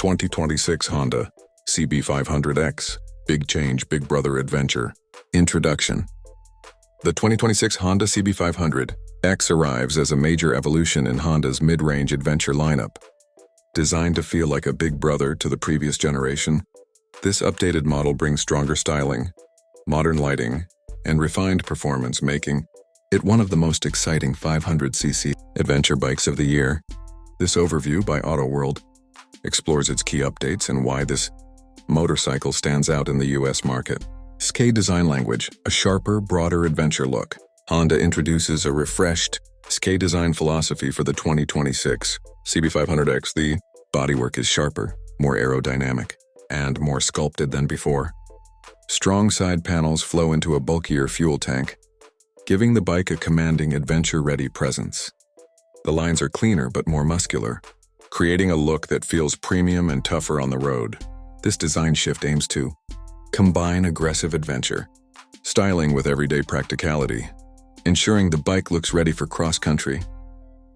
2026 Honda CB500X, Big Change, Big Brother Adventure. Introduction. The 2026 Honda CB500X arrives as a major evolution in Honda's mid-range adventure lineup. Designed to feel like a big brother to the previous generation, this updated model brings stronger styling, modern lighting, and refined performance, making it one of the most exciting 500cc adventure bikes of the year. This overview by AutoWorld explores its key updates and why this motorcycle stands out in the US market. SK design language, a sharper, broader adventure look. Honda introduces a refreshed SK design philosophy for the 2026 CB500X. The bodywork is sharper, more aerodynamic, and more sculpted than before. Strong side panels flow into a bulkier fuel tank, giving the bike a commanding adventure-ready presence. The lines are cleaner but more muscular, creating a look that feels premium and tougher on the road. This design shift aims to combine aggressive adventure styling with everyday practicality, ensuring the bike looks ready for cross-country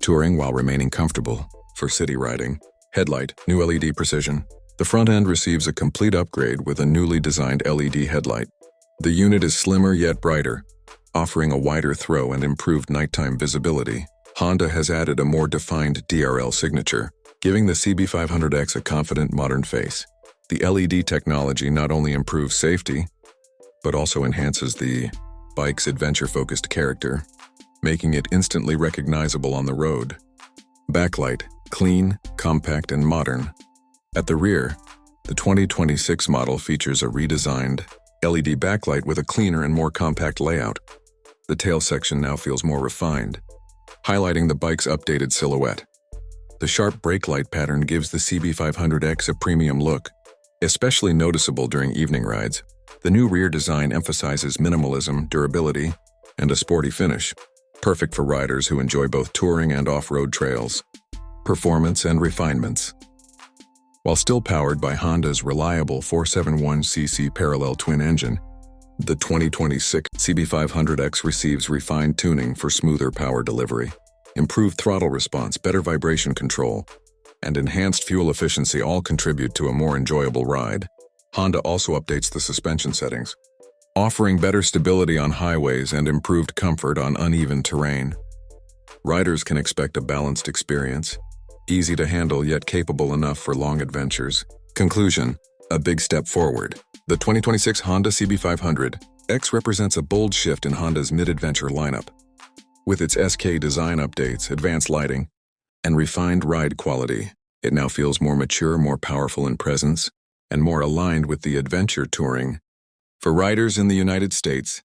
touring while remaining comfortable for city riding. Headlight, new LED precision. The front end receives a complete upgrade with a newly designed LED headlight. The unit is slimmer yet brighter, offering a wider throw and improved nighttime visibility. Honda has added a more defined DRL signature, giving the CB500X a confident modern face. The LED technology not only improves safety, but also enhances the bike's adventure-focused character, making it instantly recognizable on the road. Backlight, clean, compact, and modern. At the rear, the 2026 model features a redesigned LED backlight with a cleaner and more compact layout. The tail section now feels more refined, highlighting the bike's updated silhouette. The sharp brake light pattern gives the CB500X a premium look, especially noticeable during evening rides. The new rear design emphasizes minimalism, durability, and a sporty finish, perfect for riders who enjoy both touring and off-road trails. Performance and refinements. While still powered by Honda's reliable 471cc parallel twin engine, the 2026 CB500X receives refined tuning for smoother power delivery. Improved throttle response, better vibration control, and enhanced fuel efficiency all contribute to a more enjoyable ride. Honda also updates the suspension settings, offering better stability on highways and improved comfort on uneven terrain. Riders can expect a balanced experience, easy to handle yet capable enough for long adventures. Conclusion, a big step forward. The 2026 Honda CB500X represents a bold shift in Honda's mid-adventure lineup. With its SK design updates, advanced lighting, and refined ride quality, it now feels more mature, more powerful in presence, and more aligned with the adventure touring. For riders in the United States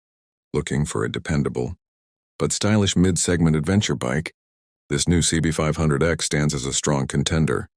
looking for a dependable but stylish mid-segment adventure bike, this new CB500X stands as a strong contender.